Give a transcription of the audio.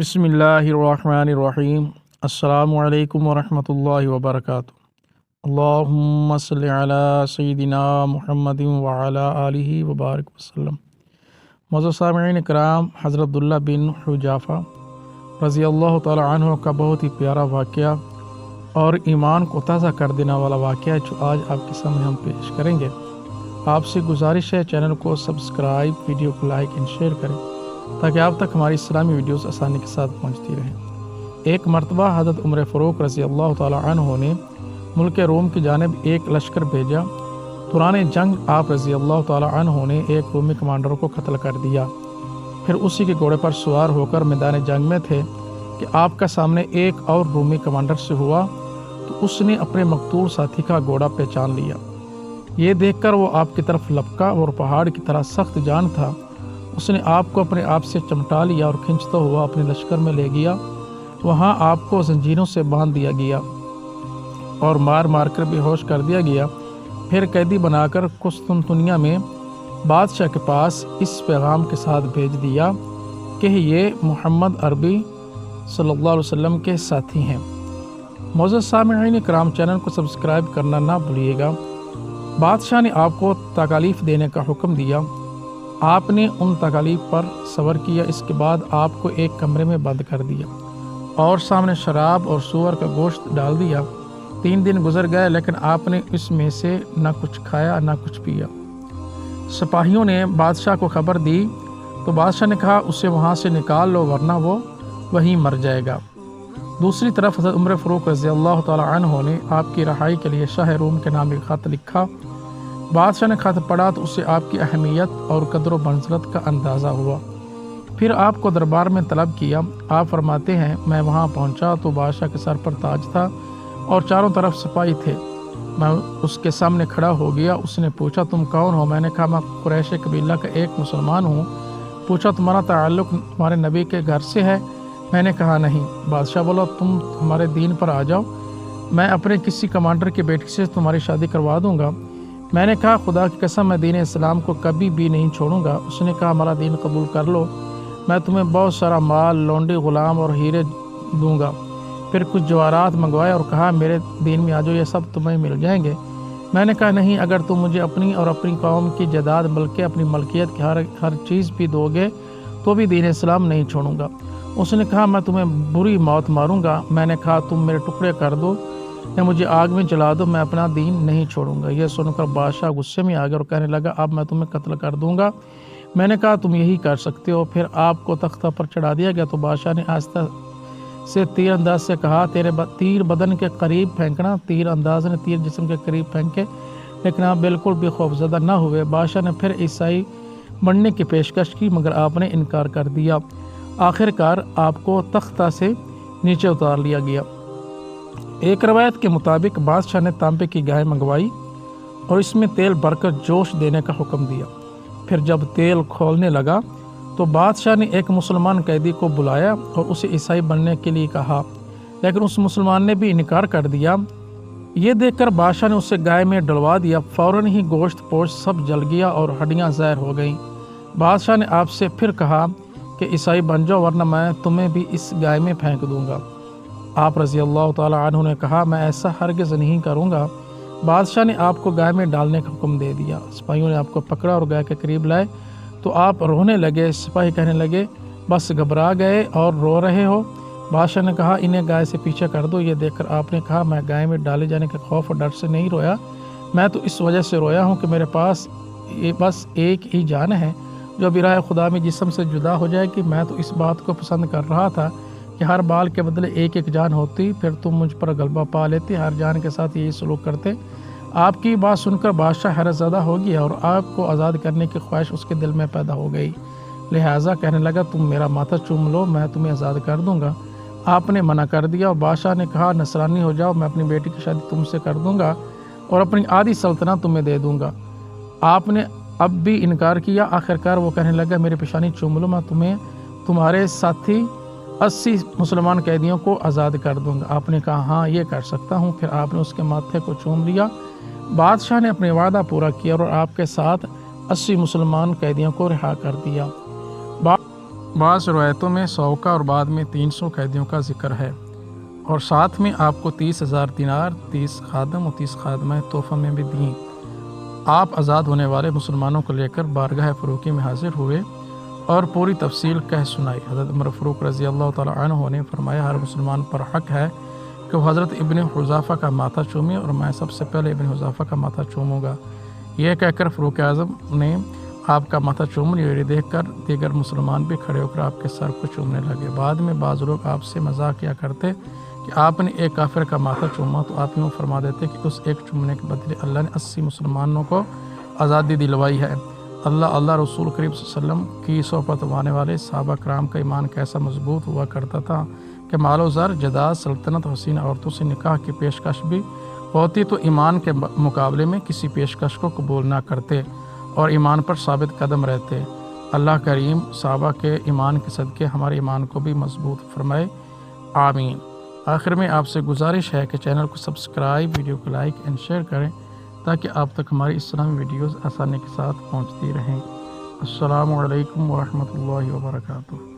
बिस्मिल्लाहिर्रहमानिर्रहीम। अस्सलामु अलैकुम वरहमतुल्लाहि वबरकातुहू। अल्लाहुम्मा सल्लि अला सय्यिदिना मुहम्मदिन व अला आलिहि व बारिक वसल्लम। मौजूद सामईन इकराम, हज़रत अब्दुल्लाह बिन हुज़ाफ़ा रज़ियल्लाहु तआला अन्हु का बहुत ही प्यारा वाक़या और ईमान को ताज़ा कर देने वाला वाक़या जो आज आपके सामने हम पेश करेंगे। आपसे गुजारिश है चैनल को सब्सक्राइब, वीडियो को लाइक एंड शेयर करें ताकि आप तक हमारी इस्लामी वीडियोस आसानी के साथ पहुंचती रहें। एक मरतबा हज़रत उमर फ़ारूक रज़ियल्लाहु तआला अन्हु ने मुल्क रोम की जानिब एक लश्कर भेजा। दौरान जंग आप रज़ियल्लाहु तआला अन्हु ने एक रोमी कमांडर को कत्ल कर दिया। फिर उसी के घोड़े पर सवार होकर मैदान जंग में थे कि आपका सामने एक और रोमी कमांडर से हुआ तो उसने अपने मकतूल साथी का घोड़ा पहचान लिया। ये देखकर वो आपकी तरफ लपका और पहाड़ की तरह सख्त जान था। उसने आपको अपने आप से चमटा लिया और खींचता हुआ अपने लश्कर में ले गया। वहाँ आपको जंजीरों से बांध दिया गया और मार मार कर बेहोश कर दिया गया। फिर कैदी बनाकर कुस्तुनतुनिया में बादशाह के पास इस पैगाम के साथ भेज दिया कि ये मोहम्मद अरबी सल्लल्लाहु अलैहि वसल्लम के साथी हैं। मौजूद सामईन इकराम, चैनल को सब्सक्राइब करना ना भूलिएगा। बादशाह ने आपको तकालीफ देने का हुक्म दिया। आपने उन तकालीफ पर सब्र किया। इसके बाद आपको एक कमरे में बंद कर दिया और सामने शराब और सूअर का गोश्त डाल दिया। 3 दिन गुजर गए लेकिन आपने इसमें से न कुछ खाया न कुछ पिया। सिपाहियों ने बादशाह को खबर दी तो बादशाह ने कहा उसे वहाँ से निकाल लो वरना वो वहीं मर जाएगा। दूसरी तरफ हज़रत उमर फ़ारूक रज़ियल्लाहु तआला अन्हु ने आपकी रहाई के लिए शाह रोम के नाम एक ख़त लिखा। बादशाह ने खत पढ़ा तो उससे आपकी अहमियत और कदर व मंज़िलत का अंदाज़ा हुआ। फिर आपको दरबार में तलब किया। आप फरमाते हैं मैं वहाँ पहुँचा तो बादशाह के सर पर ताज था और चारों तरफ सिपाही थे। मैं उसके सामने खड़ा हो गया। उसने पूछा तुम कौन हो? मैंने कहा मैं कुरैश कबीला का एक मुसलमान हूँ। पूछा तुम्हारा ताल्लुक़ तुम्हारे नबी के घर से है? मैंने कहा नहीं। बादशाह बोला तुम हमारे दीन पर आ जाओ, मैं अपने किसी कमांडर की बेटी से तुम्हारी शादी करवा दूँगा। मैंने कहा खुदा की कसम मैं दीन इस्लाम को कभी भी नहीं छोड़ूंगा। उसने कहा हमारा दीन कबूल कर लो, मैं तुम्हें बहुत सारा माल, लौंडी, ग़ुलाम और हीरे दूंगा। फिर कुछ जवाहरात मंगवाए और कहा मेरे दीन में आ जाओ, ये सब तुम्हें मिल जाएंगे। मैंने कहा नहीं, अगर तुम मुझे अपनी और अपनी कौम की जायदाद बल्कि अपनी मलकियत की हर चीज़ भी दोगे तो भी दीन इस्लाम नहीं छोड़ूंगा। उसने कहा मैं तुम्हें बुरी मौत मारूंगा। मैंने कहा तुम मेरे टुकड़े कर दो या मुझे आग में जला दो, मैं अपना दीन नहीं छोड़ूंगा। यह सुनकर बादशाह गुस्से में आ गया और कहने लगा अब मैं तुम्हें कत्ल कर दूंगा। मैंने कहा तुम यही कर सकते हो। फिर आपको तख्ता पर चढ़ा दिया गया तो बादशाह ने आस्ता से तीर अंदाज से कहा तेरे तीर बदन के करीब फेंकना। तीर अंदाज ने तीर जिस्म के करीब फेंके लेकिन आप बिल्कुल भी खौफजदा न हुए। बादशाह ने फिर ईसाई बनने की पेशकश की मगर आपने इनकार कर दिया। आखिरकार आपको तख्ता से नीचे उतार लिया गया। एक रवायत के मुताबिक बादशाह ने तांबे की गाय मंगवाई और इसमें तेल भरकर जोश देने का हुक्म दिया। फिर जब तेल खोलने लगा तो बादशाह ने एक मुसलमान कैदी को बुलाया और उसे ईसाई बनने के लिए कहा, लेकिन उस मुसलमान ने भी इनकार कर दिया। ये देखकर बादशाह ने उसे गाय में डलवा दिया। फ़ौरन ही गोश्त पोश सब जल गया और हड्डियाँ ज़ाहिर हो गईं। बादशाह ने आपसे फिर कहा कि ईसाई बन जाओ वरना मैं तुम्हें भी इस गाय में फेंक दूँगा। आप रज़ियल्लाहु तआला अन्हु ने कहा मैं ऐसा हरगिज़ नहीं करूँगा। बादशाह ने आपको गाय में डालने का हुक्म दे दिया। सिपाहियों ने आपको पकड़ा और गाय के करीब लाए तो आप रोने लगे। सिपाही कहने लगे बस घबरा गए और रो रहे हो। बादशाह ने कहा इन्हें गाय से पीछे कर दो। ये देखकर आपने कहा मैं गाय में डाले जाने के खौफ और डर से नहीं रोया, मैं तो इस वजह से रोया हूँ कि मेरे पास ये बस एक ही जान है जो बिराए खुदा में जिस्म से जुदा हो जाएगी। मैं तो इस बात को पसंद कर रहा था कि हर बाल के बदले एक एक जान होती, फिर तुम मुझ पर गलबा पा लेते, हर जान के साथ यही सलूक करते। आपकी बात सुनकर बादशाह हैरतज़दा हो गया और आपको आज़ाद करने की ख्वाहिश उसके दिल में पैदा हो गई। लिहाजा कहने लगा तुम मेरा माथा चूम लो, मैं तुम्हें आज़ाद कर दूंगा। आपने मना कर दिया और बादशाह ने कहा नसरानी हो जाओ, मैं अपनी बेटी की शादी तुमसे कर दूंगा और अपनी आधी सल्तनत तुम्हें दे दूंगा। आपने अब भी इनकार किया। आखिरकार वो कहने लगा मेरी पेशानी चूम लो, मैं तुम्हें तुम्हारे साथी 80 मुसलमान कैदियों को आज़ाद कर दूंगा। आपने कहा हाँ ये कर सकता हूँ। फिर आपने उसके माथे को चूम लिया। बादशाह ने अपने वादा पूरा किया और आपके साथ 80 मुसलमान कैदियों को रिहा कर दिया। بعض روایتوں میں 100 کا اور بعد میں 300 قیدیوں کا ذکر ہے، اور ساتھ میں آپ کو 30,000 دینار، 30 خادم اور 30 خادمہ تحفہ میں بھی دیں۔ آپ آزاد ہونے والے مسلمانوں کو لے کر بارگاہ فروخی میں حاضر ہوئے اور پوری تفصیل کہہ سنائی۔ حضرت عمر فاروق رضی اللہ تعالیٰ عنہ نے فرمایا، ہر مسلمان پر حق ہے کہ وہ حضرت ابن حذافہ کا ماتھا چومے، اور میں سب سے پہلے ابن حذافہ کا ماتھا چوموں گا۔ یہ کہہ کر فاروق اعظم نے آپ کا ماتھا چوم لیا۔ یہ دیکھ کر دیگر مسلمان بھی کھڑے ہو کر آپ کے سر کو چومنے لگے۔ بعد میں بعض لوگ آپ سے مزاح کیا کرتے کہ آپ نے ایک کافر کا ماتھا چوما تو آپ یوں فرما دیتے کہ اس ایک چومنے کے بدلے اللہ نے 80 مسلمانوں کو آزادی دلوائی ہے۔ اللہ رسول کریم صلی اللہ علیہ وسلم کی صحبت پانے والے صحابہ کرام کا ایمان کیسا مضبوط ہوا کرتا تھا کہ مال و زر، جائیداد، سلطنت، حسین عورتوں سے نکاح کی پیشکش بھی ہوتی تو ایمان کے مقابلے میں کسی پیشکش کو قبول نہ کرتے اور ایمان پر ثابت قدم رہتے۔ اللہ کریم صحابہ کے ایمان کے صدقے ہمارے ایمان کو بھی مضبوط فرمائے، آمین۔ آخر میں آپ سے گزارش ہے کہ چینل کو سبسکرائب، ویڈیو کو لائک اینڈ شیئر کریں تاکہ آپ تک ہماری اسلامی ویڈیوز آسانی کے ساتھ پہنچتی رہیں۔ السلام علیکم ورحمۃ اللہ وبرکاتہ۔